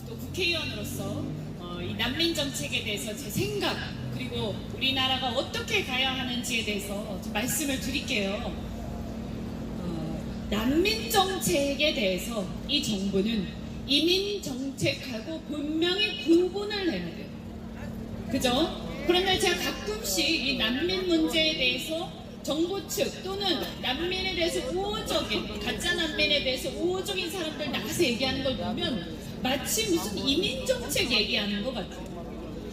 또 국회의원으로서 이 난민 정책에 대해서 제 생각 그리고 우리나라가 어떻게 가야 하는지에 대해서 좀 말씀을 드릴게요. 난민 정책에 대해서 이 정부는 이민 정책하고 분명히 구분을 해야 돼요. 그죠? 그런데 제가 가끔씩 이 난민 문제에 대해서 정부 측 또는 난민에 대해서 우호적인 가짜 난민에 대해서 우호적인 사람들 나가서 얘기하는 걸 보면 마치 무슨 이민 정책 얘기하는 것 같아요.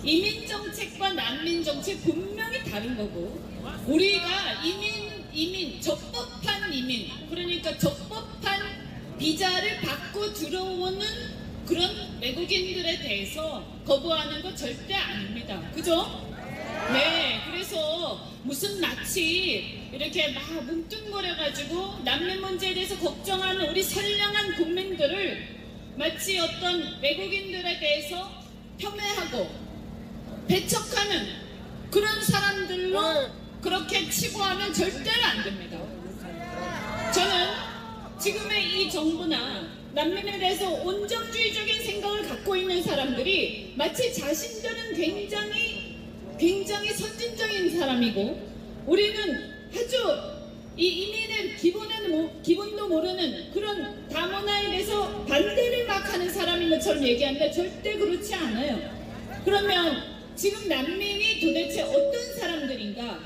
이민 정책과 난민 정책 분명히 다른 거고, 우리가 이민 적법한 이민, 그러니까 적법한 비자를 받고 들어오는 그런 외국인들에 대해서 거부하는 거 절대 아닙니다. 그죠? 네, 그래서 무슨 마치 이렇게 막 뭉뚱거려가지고 난민 문제에 대해서 걱정하는 우리 선량한 국민들을 마치 어떤 외국인들에 대해서 폄훼하고 배척하는 그런 사람들로 그렇게 치부하면 절대로 안 됩니다. 저는 지금의 이 정부나 난민에 대해서 온정주의적인 생각을 갖고 있는 사람들이 마치 자신들은 굉장히 선진적인 사람이고, 우리는 아주 이 이민의 기본도 모르는 그런 다문화에 대해서 반대를 막 하는 사람인 것처럼 얘기하는데 절대 그렇지 않아요. 그러면 지금 난민이 도대체 어떤 사람들인가?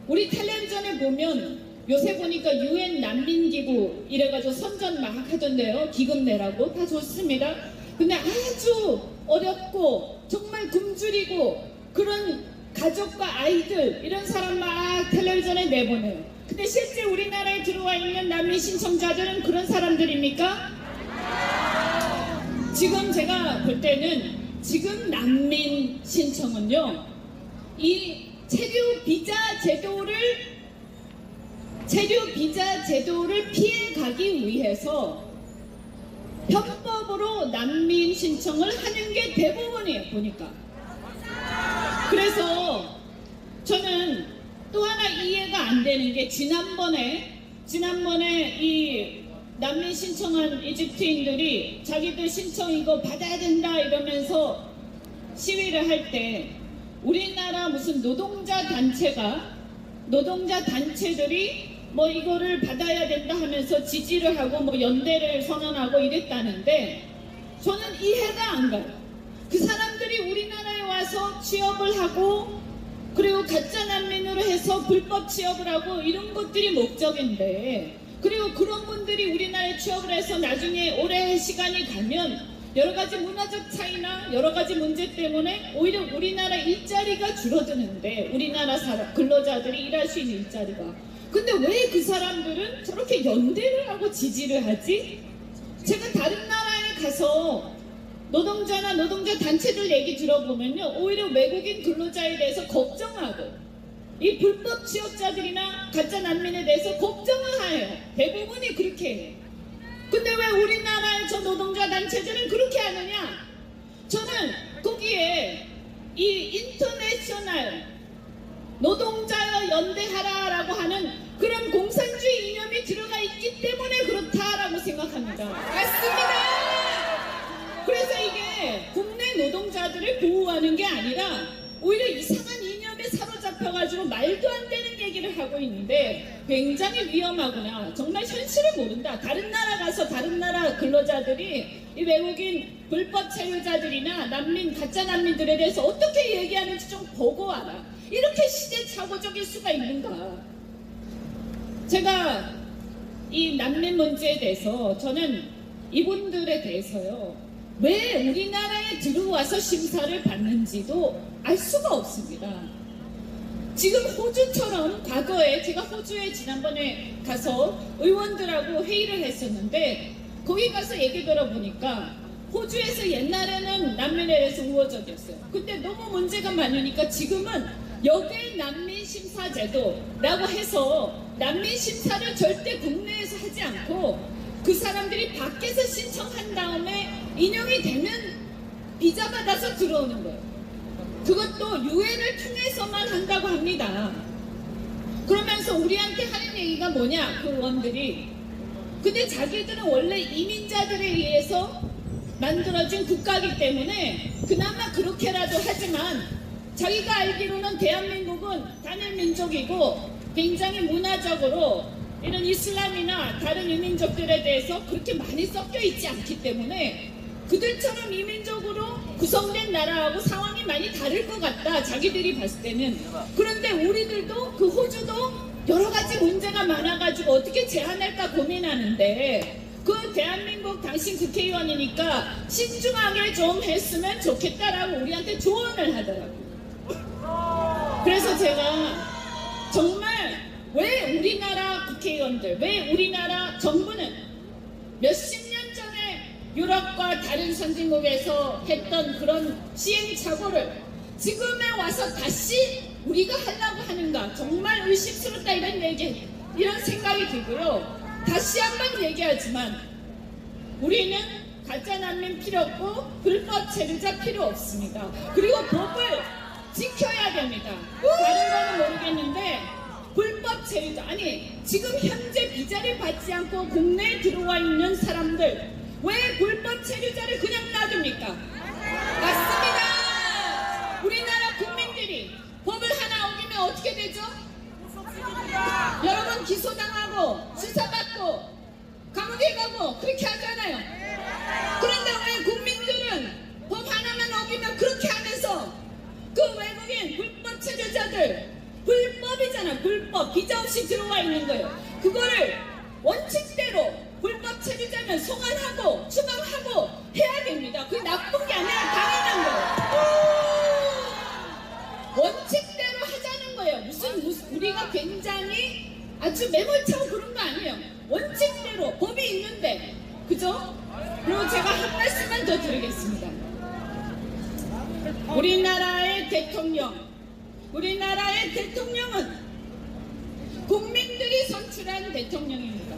우리 텔레비전에 보면 요새 보니까 UN 난민기구 이래가지고 선전 막 하던데요. 기금 내라고 다 좋습니다. 근데 아주 어렵고 정말 굶주리고 그런 가족과 아이들 이런 사람 막 텔레비전에 내보내요. 근데 실제 우리나라에 들어와 있는 난민 신청자들은 그런 사람들입니까? 지금 제가 볼 때는 지금 난민 신청은요, 이 체류 비자 제도를 피해가기 위해서 편법으로 난민 신청을 하는 게 대부분이에요, 보니까. 그래서 저는 또 하나 이해가 안 되는 게 지난번에 이 난민 신청한 이집트인들이 자기들 신청 이거 받아야 된다 이러면서 시위를 할 때 우리나라 무슨 노동자 단체들이 뭐 이거를 받아야 된다 하면서 지지를 하고 뭐 연대를 선언하고 이랬다는데, 저는 이해가 안 가요. 그 사람들이 우리나라에 와서 취업을 하고 그리고 가짜 난민으로 해서 불법 취업을 하고 이런 것들이 목적인데, 그리고 그런 분들이 우리나라에 취업을 해서 나중에 오래 시간이 가면 여러 가지 문화적 차이나 여러 가지 문제 때문에 오히려 우리나라 일자리가 줄어드는데, 우리나라 근로자들이 일할 수 있는 일자리가. 근데 왜 그 사람들은 저렇게 연대를 하고 지지를 하지? 제가 다른 나라에 가서 노동자 단체들 얘기 들어보면요, 오히려 외국인 근로자에 대해서 걱정하고 이 불법 취업자들이나 가짜 난민에 대해서 걱정을 해요. 대부분이 그렇게 해요. 근데 왜 우리나라의 저 노동자 단체들은 그렇게 하느냐? 저는 거기에 이 인터내셔널 노동자여 연대하라라고 하는 그런 공산주의 이념이 들어가 있기 때문에 그렇다라고 생각합니다. 맞습니다. 그래서 이게 국내 노동자들을 보호하는 게 아니라 오히려 이상한 이념에 사로잡혀가지고 말도 안 되는 얘기를 하고 있는데 굉장히 위험하구나. 정말 현실을 모른다. 다른 나라 가서 다른 나라 근로자들이 이 외국인 불법 체류자들이나 가짜 난민들에 대해서 어떻게 얘기하는지 좀 보고 와라. 이렇게 시대착오적일 수가 있는가. 제가 이 난민 문제에 대해서 저는 이분들에 대해서요, 왜 우리나라에 들어와서 심사를 받는지도 알 수가 없습니다. 지금 호주처럼 과거에 제가 호주에 지난번에 가서 의원들하고 회의를 했었는데, 거기 가서 얘기 들어보니까 호주에서 옛날에는 난민에 대해서 우호적이었어요. 근데 너무 문제가 많으니까 지금은 여객 난민 심사 제도라고 해서 난민 심사를 절대 국내에서 하지 않고 그 사람들이 밖에서 신청한 다음에 인용이 되면 비자 받아서 들어오는 거예요. 그것도 유엔을 통해서만 한다고 합니다. 그러면서 우리한테 하는 얘기가 뭐냐, 그 의원들이. 근데 자기들은 원래 이민자들에 의해서 만들어진 국가이기 때문에 그나마 그렇게라도 하지만 자기가 알기로는 대한민국은 단일 민족이고 굉장히 문화적으로 이런 이슬람이나 다른 이민족들에 대해서 그렇게 많이 섞여 있지 않기 때문에 그들처럼 이민족으로 구성된 나라하고 상황이 많이 다를 것 같다, 자기들이 봤을 때는. 그런데 우리들도 그 호주도 여러 가지 문제가 많아가지고 어떻게 제한할까 고민하는데 그 대한민국 당신 국회의원이니까 신중하게 좀 했으면 좋겠다라고 우리한테 조언을 하더라고요. 그래서 제가 정말 왜 우리나라 국회의원들, 왜 우리나라 정부는 몇십 년 전에 유럽과 다른 선진국에서 했던 그런 시행착오를 지금에 와서 다시 우리가 하려고 하는가, 정말 의심스럽다, 이런 생각이 들고요. 다시 한번 얘기하지만 우리는 가짜 난민 필요 없고 불법 체류자 필요 없습니다. 그리고 법을 지켜야 됩니다. 다른 거는 모르겠는데 불법 체류자, 아니 지금 현재 비자를 받지 않고 국내에 들어와 있는 사람들 왜 불법 체류자를 그냥 놔둡니까? 맞습니다. 우리나라 국민들이 법을 하나 어기면 어떻게 되죠? 여러분 기소당하고 수사받고 감옥에 가고 그렇게 하잖아요. 그런데 왜 국민들은 법 하나만 어기면 그렇게 하면서 그 외국인 불법 체류자들, 불법이잖아, 불법, 비자 없이 들어와 있는 거예요. 그거를 원칙대로 불법 체류자면 송환하고 추방하고 해야 됩니다. 그게 나쁜 게 아니라 당연한 거예요. 원칙대로 하자는 거예요. 무슨 우리가 굉장히 아주 매몰차고 그런 거 아니에요. 원칙대로 법이 있는데, 그죠? 그리고 제가 한 말씀만 더 드리겠습니다. 우리나라의 대통령은 국민들이 선출한 대통령입니다.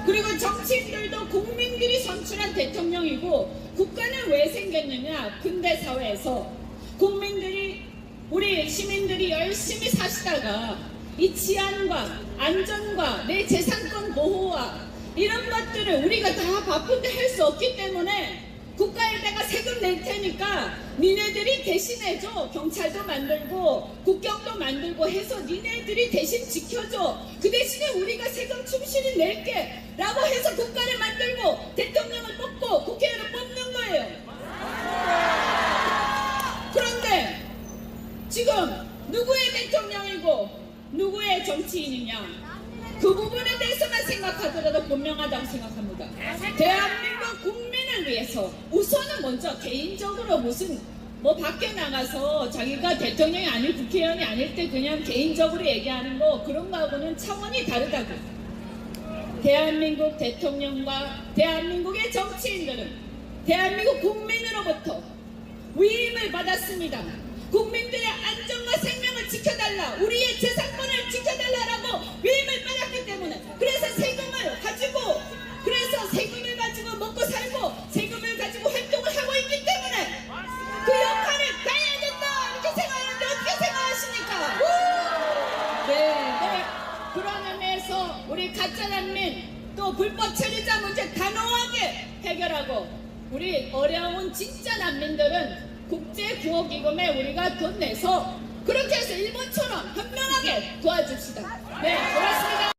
그리고 정치인들도 국민들이 선출한 대통령이고, 국가는 왜 생겼느냐? 근대 사회에서 국민들이, 우리 시민들이 열심히 사시다가 이 치안과 안전과 내 재산권 보호와 이런 것들을 우리가 다 바쁜데 할 수 없기 때문에 국가에다가 세금 낼 테니까 니네들이 대신해줘. 경찰도 만들고 국경도 만들고 해서 니네들이 대신 지켜줘. 그 대신에 우리가 세금 충실히 낼게 라고 해서 국가를 만들고 대통령을 뽑고 국회의원을 뽑는 거예요. 그런데 지금 누구의 대통령이고 누구의 정치인이냐, 그 부분에 대해서만 생각하더라도 분명하다고 생각합니다. 대한민국 국민을 위해서 우선은 먼저 개인적으로 무슨 뭐 밖에 나가서 자기가 대통령이 아닐 국회의원이 아닐 때 그냥 개인적으로 얘기하는 거, 그런 거하고는 차원이 다르다고. 대한민국 대통령과 대한민국의 정치인들은 대한민국 국민으로부터 위임을 받았습니다. 국민들의 안전과 생명을 지켜달라, 우리의 재산권을 지켜달라라고 위임을 받았기 때문에, 그래서 세금을 가지고 먹고 살고 세금을 가지고 활동을 하고 있기 때문에 그 역할을 다해야 된다, 이렇게 생각하는데 어떻게 생각하십니까? 네. 그런 의미에서 우리 가짜 난민 또 불법 체류자 문제 단호하게 해결하고, 우리 어려운 진짜 난민들은 국제구호기금에 우리가 돈 내서 그렇게 해서 일본처럼 현명하게 도와줍시다. 네, 고맙습니다.